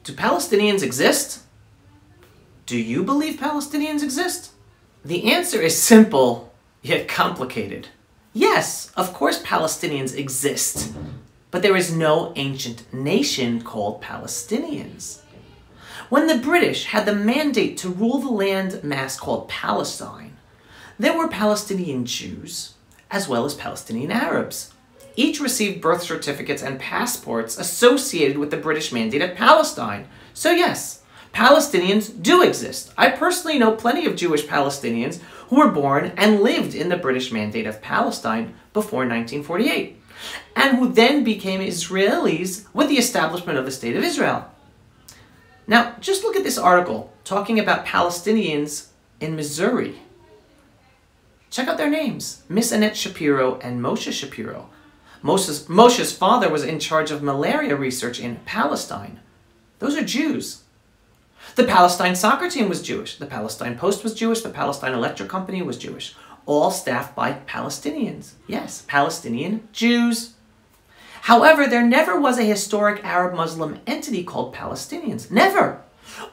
Do Palestinians exist? Do you believe Palestinians exist? The answer is simple, yet complicated. Yes, of course Palestinians exist, but there is no ancient nation called Palestinians. When the British had the mandate to rule the land mass called Palestine, there were Palestinian Jews as well as Palestinian Arabs. Each received birth certificates and passports associated with the British Mandate of Palestine. So yes, Palestinians do exist. I personally know plenty of Jewish Palestinians who were born and lived in the British Mandate of Palestine before 1948, and who then became Israelis with the establishment of the State of Israel. Now, just look at this article talking about Palestinians in Missouri. Check out their names, Miss Annette Shapiro and Moshe Shapiro. Moshe's father was in charge of malaria research in Palestine. Those are Jews. The Palestine soccer team was Jewish. The Palestine Post was Jewish. The Palestine Electric Company was Jewish. All staffed by Palestinians. Yes, Palestinian Jews. However, there never was a historic Arab-Muslim entity called Palestinians. Never.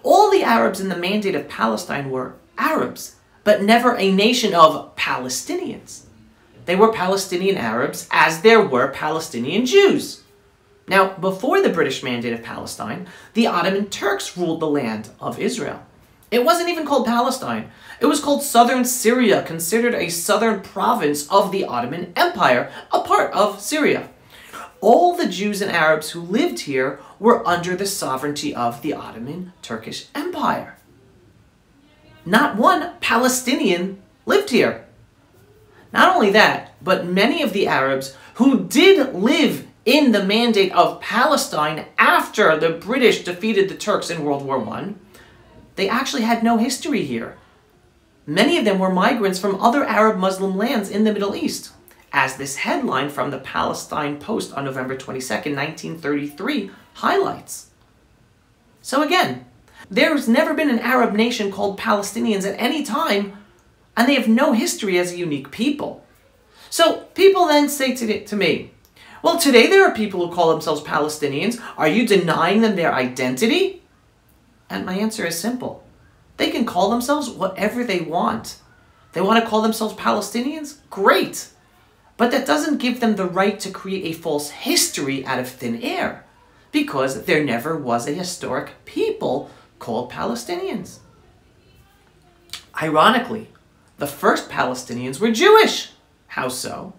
All the Arabs in the Mandate of Palestine were Arabs, but never a nation of Palestinians. They were Palestinian Arabs, as there were Palestinian Jews. Now, before the British Mandate of Palestine, the Ottoman Turks ruled the land of Israel. It wasn't even called Palestine. It was called Southern Syria, considered a southern province of the Ottoman Empire, a part of Syria. All the Jews and Arabs who lived here were under the sovereignty of the Ottoman Turkish Empire. Not one Palestinian lived here. Not only that, but many of the Arabs who did live in the Mandate of Palestine after the British defeated the Turks in World War I, they actually had no history here. Many of them were migrants from other Arab Muslim lands in the Middle East, as this headline from the Palestine Post on November 22nd, 1933 highlights. So again, there's never been an Arab nation called Palestinians at any time, and they have no history as a unique people. So people then say to me, well, today there are people who call themselves Palestinians. Are you denying them their identity? And my answer is simple. They can call themselves whatever they want. They want to call themselves Palestinians? Great. But that doesn't give them the right to create a false history out of thin air, because there never was a historic people called Palestinians. Ironically, the first Palestinians were Jewish. How so?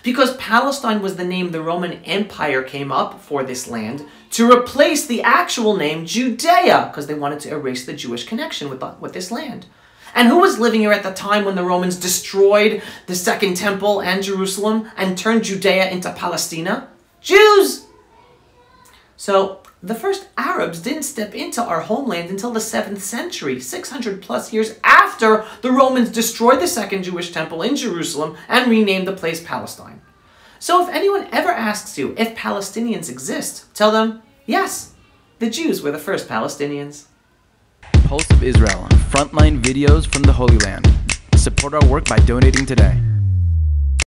Because Palestine was the name the Roman Empire came up for this land to replace the actual name Judea, because they wanted to erase the Jewish connection with this land. And who was living here at the time when the Romans destroyed the Second Temple and Jerusalem and turned Judea into Palestina? Jews! So the first Arabs didn't step into our homeland until the 7th century, 600 plus years after the Romans destroyed the Second Jewish Temple in Jerusalem and renamed the place Palestine. So if anyone ever asks you if Palestinians exist, tell them, yes, the Jews were the first Palestinians. Pulse of Israel, frontline videos from the Holy Land. Support our work by donating today.